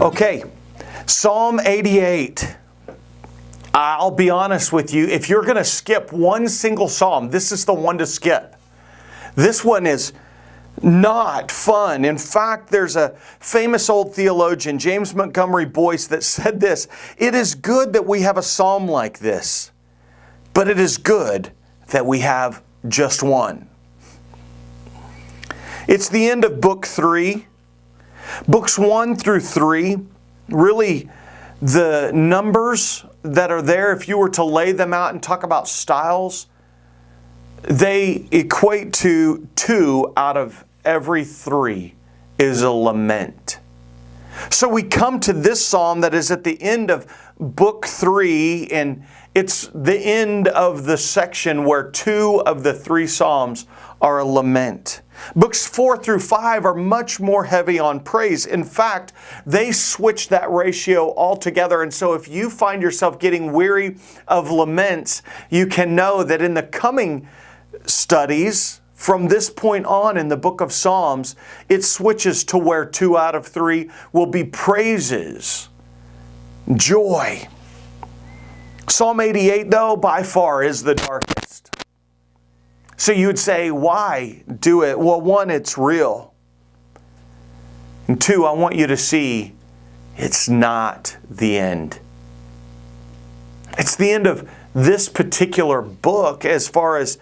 Okay, Psalm 88. I'll be honest with you, if you're going to skip one single psalm, this is the one to skip. This one is not fun. In fact, there's a famous old theologian, James Montgomery Boyce, that said this: "It is good that we have a psalm like this, but it is good that we have just one." It's the end of book 3. Books 1 through 3, really the numbers that are there, if you were to lay them out and talk about styles, they equate to 2 out of every 3 is a lament. So we come to this psalm that is at the end of book 3, and it's the end of the section where 2 of the 3 psalms are a lament. Books 4 through 5 are much more heavy on praise. In fact, they switch that ratio altogether. And so if you find yourself getting weary of laments, you can know that in the coming studies, from this point on in the book of Psalms, it switches to where 2 out of 3 will be praises, joy. Psalm 88, though, by far is the darkest. So you would say, why do it? Well, 1, it's real. And 2, I want you to see it's not the end. It's the end of this particular book as far as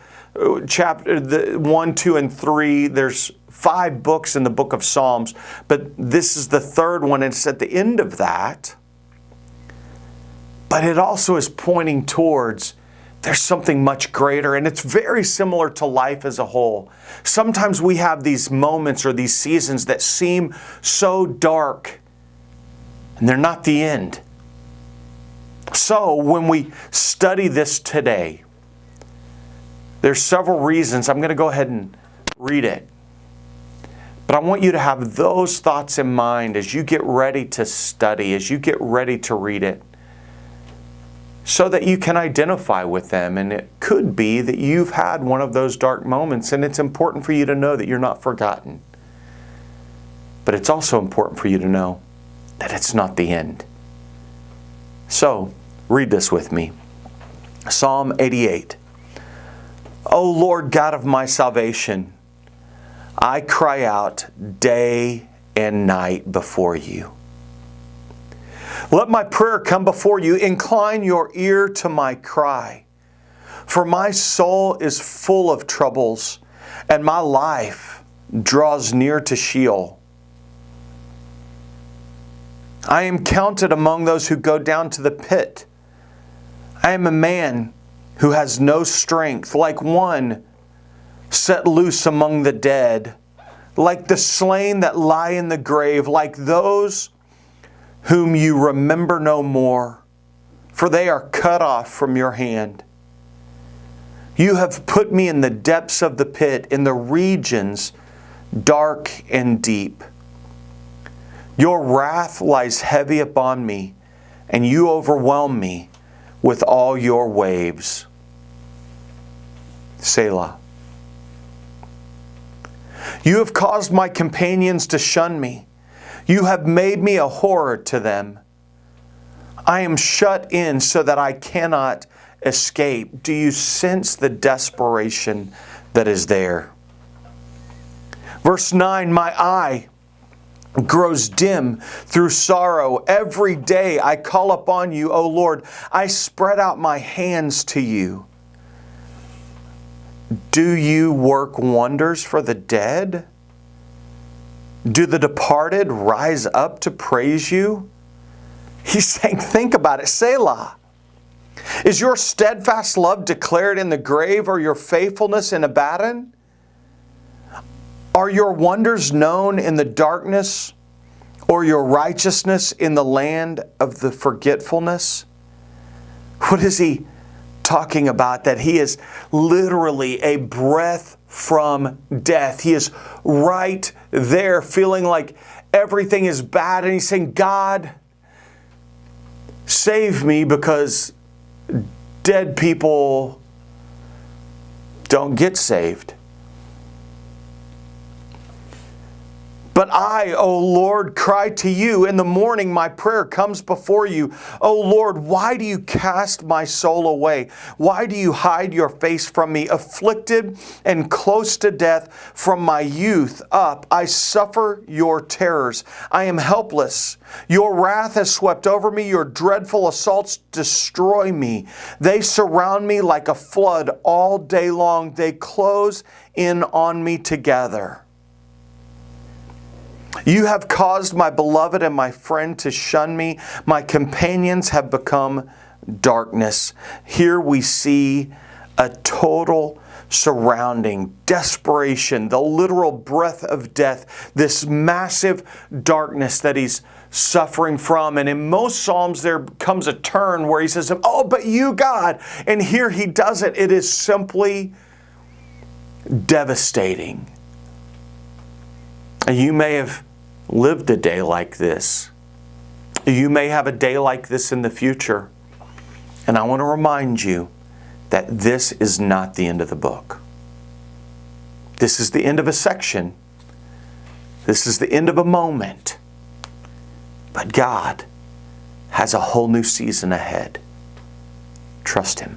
chapter 1, 2, and 3. There's 5 books in the book of Psalms, but this is the 3rd one, and it's at the end of that. But it also is pointing towards there's something much greater, and it's very similar to life as a whole. Sometimes we have these moments or these seasons that seem so dark, and they're not the end. So when we study this today, there's several reasons. I'm going to go ahead and read it. But I want you to have those thoughts in mind as you get ready to study, as you get ready to read it, so that you can identify with them. And it could be that you've had one of those dark moments, and it's important for you to know that you're not forgotten. But it's also important for you to know that it's not the end. So, read this with me. Psalm 88. O Lord God of my salvation, I cry out day and night before you. Let my prayer come before you. Incline your ear to my cry. For my soul is full of troubles, and my life draws near to Sheol. I am counted among those who go down to the pit. I am a man who has no strength, like one set loose among the dead, like the slain that lie in the grave, like those whom you remember no more, for they are cut off from your hand. You have put me in the depths of the pit, in the regions dark and deep. Your wrath lies heavy upon me, and you overwhelm me with all your waves. Selah. You have caused my companions to shun me. You have made me a horror to them. I am shut in so that I cannot escape. Do you sense the desperation that is there? Verse 9, my eye grows dim through sorrow. Every day I call upon you, O Lord. I spread out my hands to you. Do you work wonders for the dead? Do the departed rise up to praise you? He's saying, think about it. Selah. Is your steadfast love declared in the grave, or your faithfulness in Abaddon? Are your wonders known in the darkness, or your righteousness in the land of the forgetfulness? What is he talking about? That he is literally a breath from death. He is right there feeling like everything is bad, and he's saying, God, save me, because dead people don't get saved. But I, O Lord, cry to you. In the morning my prayer comes before you. O Lord, why do you cast my soul away? Why do you hide your face from me? Afflicted and close to death from my youth up, I suffer your terrors. I am helpless. Your wrath has swept over me. Your dreadful assaults destroy me. They surround me like a flood all day long. They close in on me together. You have caused my beloved and my friend to shun me. My companions have become darkness. Here we see a total surrounding, desperation, the literal breath of death, this massive darkness that he's suffering from. And in most Psalms, there comes a turn where he says, oh, but you, God. And here he doesn't. It is simply devastating. You may have lived a day like this. You may have a day like this in the future. And I want to remind you that this is not the end of the book. This is the end of a section. This is the end of a moment. But God has a whole new season ahead. Trust Him.